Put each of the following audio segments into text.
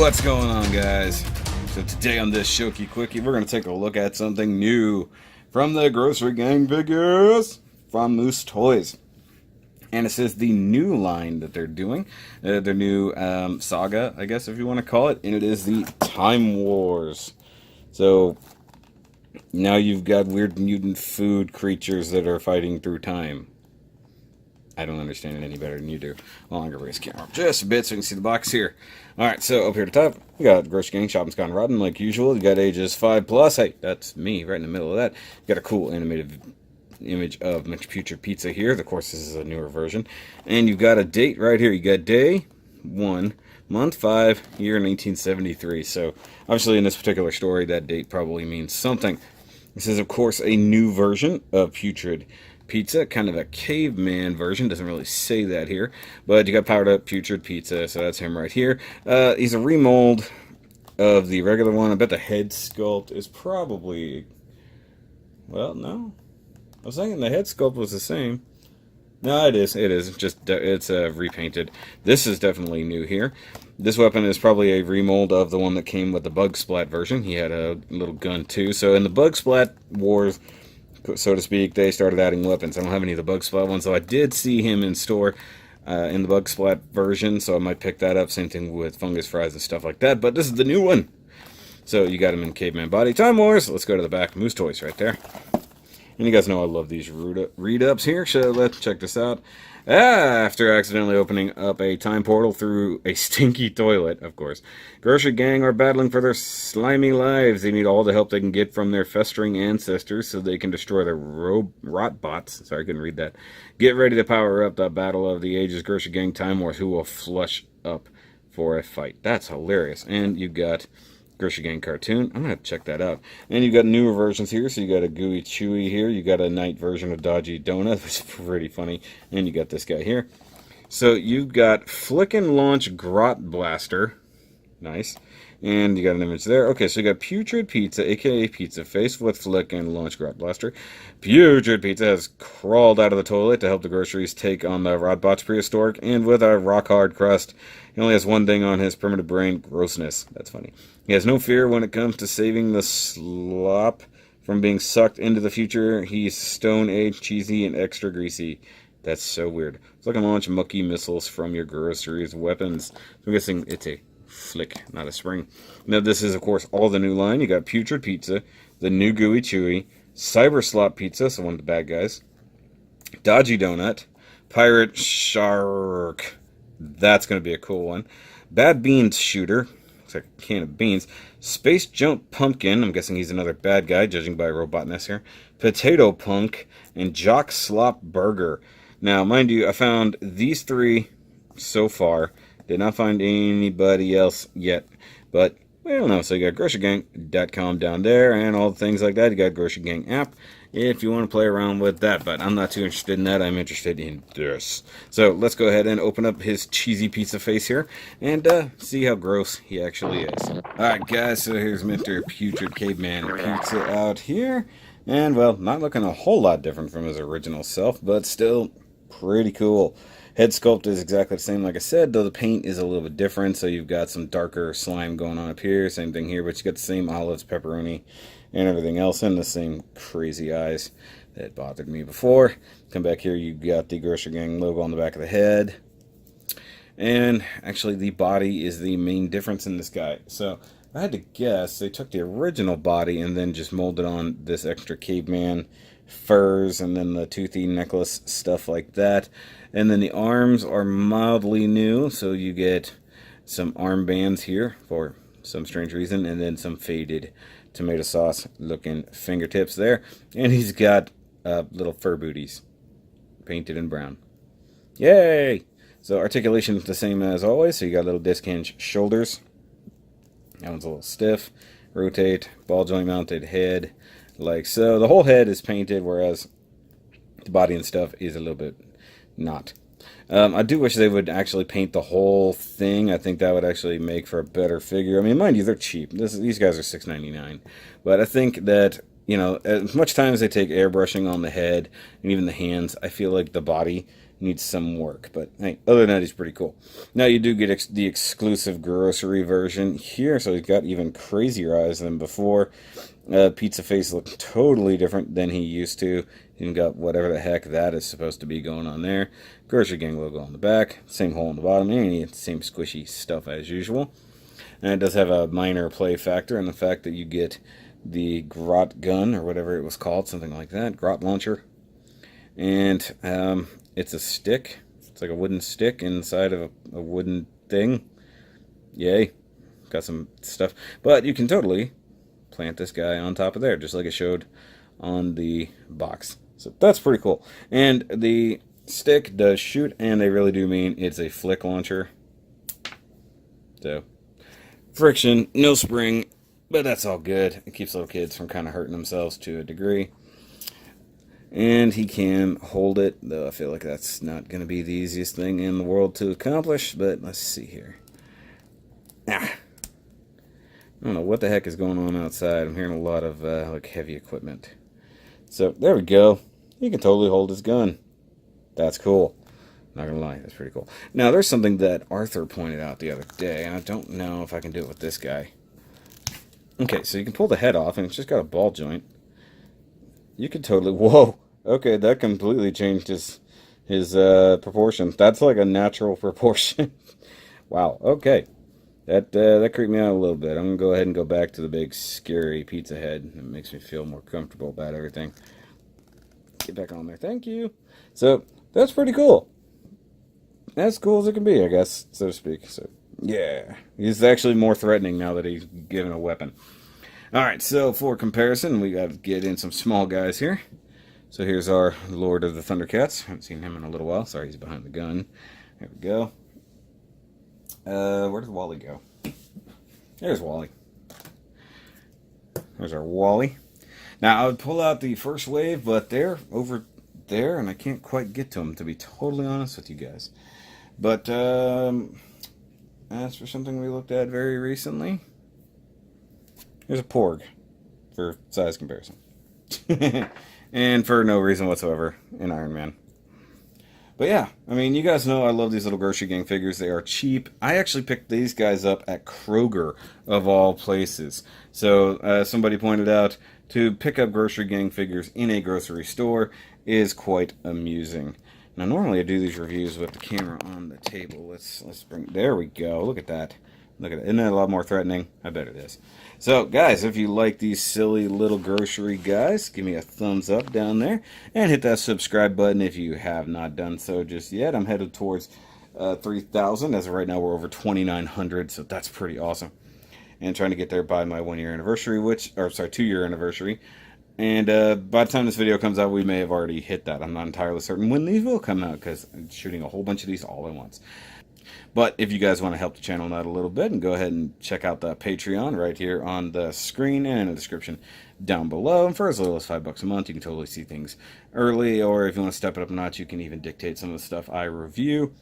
What's going on, guys? So today on this Shoky Quickie, we're going to take a look at something new from the Grocery Gang figures from Moose Toys. And it says the new line that they're doing, their new saga, I guess if you want to call it, and it is the Time Wars. So now you've got weird mutant food creatures that are fighting through time. I don't understand it any better than you do. Well, I'm going to raise the camera up just a bit so you can see the box here. Alright, so up here at the top, we got Grocery Gang, Shopping's Gone Rotten, like usual. You got ages 5+. Hey, that's me right in the middle of that. You got a cool animated image of PUTIRD pizza here. Of course, this is a newer version. And you've got a date right here. You got day 1, month 5, year 1973. So, obviously in this particular story, that date probably means something. This is, of course, a new version of PUTIRD pizza, kind of a caveman version. Doesn't really say that here, but you got powered up PUTIRD pizza, so that's him right here. He's a remold of the regular one. I bet the head sculpt is probably, well, no, I was thinking the head sculpt was the same. No, it is just it's repainted. This is definitely new here. This weapon is probably a remold of the one that came with the Bug Splat version. He had a little gun too. So in the Bug Splat Wars, so to speak, they started adding weapons. I don't have any of the Bug Splat ones, so I did see him in store in the Bug Splat version, so I might pick that up. Same thing with Fungus Fries and stuff like that, but this is the new one. So you got him in caveman body. Time Wars. Let's go to the back. Moose Toys right there. And you guys know I love these read-ups here, so let's check this out. After accidentally opening up a time portal through a stinky toilet, of course, Grocery Gang are battling for their slimy lives. They need all the help they can get from their festering ancestors so they can destroy their rot bots. Sorry, I couldn't read that. Get ready to power up the Battle of the Ages Grocery Gang Time Wars, who will flush up for a fight. That's hilarious. And you've got Grocery Gang cartoon. I'm going to have to check that out. And you've got newer versions here. So you got a Gooey Chewy here. You got a night version of Dodgy Donut, which is pretty funny. And you got this guy here. So you've got Flick and Launch Grot Blaster. Nice. And you got an image there. Okay, so you got PUTIRD Pizza, aka Pizza Face, with Flick and Launch Grot Blaster. PUTIRD Pizza has crawled out of the toilet to help the groceries take on the Rodbots Prehistoric, and with a rock-hard crust, he only has one thing on his primitive brain: grossness. That's funny. He has no fear when it comes to saving the slop from being sucked into the future. He's stone-age, cheesy, and extra greasy. That's so weird. So I can launch mucky missiles from your groceries weapons. So I'm guessing it's a flick, not a spring. Now this is, of course, all the new line. You got PUTIRD Pizza, the new Gooey Chewy, Cyber Slop Pizza, so one of the bad guys, Dodgy Donut, Pirate Shark, that's going to be a cool one, Bad Beans Shooter, looks like a can of beans, Space Jump Pumpkin, I'm guessing he's another bad guy, judging by robotness here, Potato Punk, and Jock Slop Burger. Now, mind you, I found these three so far. Did not find anybody else yet, but we don't know. So you got GroceryGang.com down there and all the things like that. You got Grocery Gang app if you want to play around with that, but I'm not too interested in that. I'm interested in this. So let's go ahead and open up his cheesy pizza face here and see how gross he actually is. Alright guys, so here's Mr. PUTIRD Caveman Pizza out here. And well, not looking a whole lot different from his original self, but still pretty cool. Head sculpt is exactly the same, like I said, though the paint is a little bit different. So you've got some darker slime going on up here. Same thing here, but you got the same olives, pepperoni, and everything else, and the same crazy eyes that bothered me before. Come back here, you got the Grocery Gang logo on the back of the head. And actually, the body is the main difference in this guy. So if I had to guess, they took the original body and then just molded on this extra caveman furs and then the toothy necklace, stuff like that. And then the arms are mildly new, so you get some armbands here for some strange reason, and then some faded tomato sauce looking fingertips there. And he's got little fur booties painted in brown. Yay! So articulation is the same as always, so you got little disc hinge shoulders. That one's a little stiff. Rotate, ball joint mounted head, like so. The whole head is painted, whereas the body and stuff is a little bit not. I do wish they would actually paint the whole thing. I think that would actually make for a better figure. I mean, mind you, they're cheap. These guys are $6.99. But I think that, you know, as much time as they take airbrushing on the head and even the hands, I feel like the body needs some work. But hey, other than that, he's pretty cool. Now you do get the exclusive grocery version here, so he's got even crazier eyes than before. Pizza face looks totally different than he used to. Even got whatever the heck that is supposed to be going on there. Grocery Gang logo on the back, same hole in the bottom, and same squishy stuff as usual. And it does have a minor play factor in the fact that you get the grot gun, or whatever it was called, something like that, grot launcher. And it's a stick. It's like a wooden stick inside of a wooden thing. Yay. Got some stuff. But you can totally plant this guy on top of there, just like it showed on the box. So that's pretty cool. And the stick does shoot, and they really do mean it's a flick launcher. So, friction, no spring, but that's all good. It keeps little kids from kind of hurting themselves to a degree. And he can hold it, though I feel like that's not going to be the easiest thing in the world to accomplish, but let's see here. I don't know what the heck is going on outside. I'm hearing a lot of like heavy equipment. So there we go. He can totally hold his gun. That's cool. Not gonna lie, that's pretty cool. Now there's something that Arthur pointed out the other day, and I don't know if I can do it with this guy. Okay, so you can pull the head off, and it's just got a ball joint. You could totally... Whoa! Okay, that completely changed his proportion. That's like a natural proportion. Wow, okay. That creeped me out a little bit. I'm going to go ahead and go back to the big, scary pizza head. It makes me feel more comfortable about everything. Get back on there. Thank you. So, that's pretty cool. As cool as it can be, I guess, so to speak. So, yeah. He's actually more threatening now that he's given a weapon. Alright, so for comparison, we got to get in some small guys here. So here's our Lord of the Thundercats. Haven't seen him in a little while. Sorry, he's behind the gun. There we go. Where did Wally go? There's Wally. There's our Wally. Now, I would pull out the first wave, but they're over there, and I can't quite get to them, to be totally honest with you guys. But, as for something we looked at very recently, here's a Porg, for size comparison. And for no reason whatsoever, in Iron Man. But yeah, I mean, you guys know I love these little Grocery Gang figures. They are cheap. I actually picked these guys up at Kroger, of all places. So, somebody pointed out, to pick up Grocery Gang figures in a grocery store is quite amusing. Now, normally I do these reviews with the camera on the table. Let's bring... There we go. Look at that. Look at it. Isn't that a lot more threatening? I bet it is. So, guys, if you like these silly little grocery guys, give me a thumbs up down there. And hit that subscribe button if you have not done so just yet. I'm headed towards 3,000. As of right now, we're over 2,900. So that's pretty awesome. And trying to get there by my 1-year anniversary, 2-year anniversary. And by the time this video comes out, we may have already hit that. I'm not entirely certain when these will come out because I'm shooting a whole bunch of these all at once. But if you guys want to help the channel out a little bit, and go ahead and check out the Patreon right here on the screen and in the description down below. And for as little as $5 a month, you can totally see things early. Or if you want to step it up a notch, you can even dictate some of the stuff I review.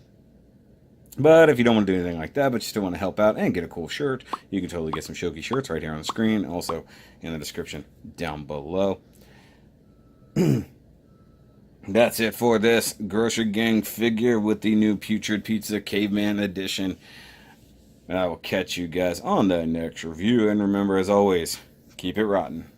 But if you don't want to do anything like that, but you still want to help out and get a cool shirt, you can totally get some Shoky shirts right here on the screen. Also in the description down below. That's it for this Grocery Gang figure with the new Putrid Pizza Caveman Edition. I will catch you guys on the next review. And remember, as always, keep it rotten.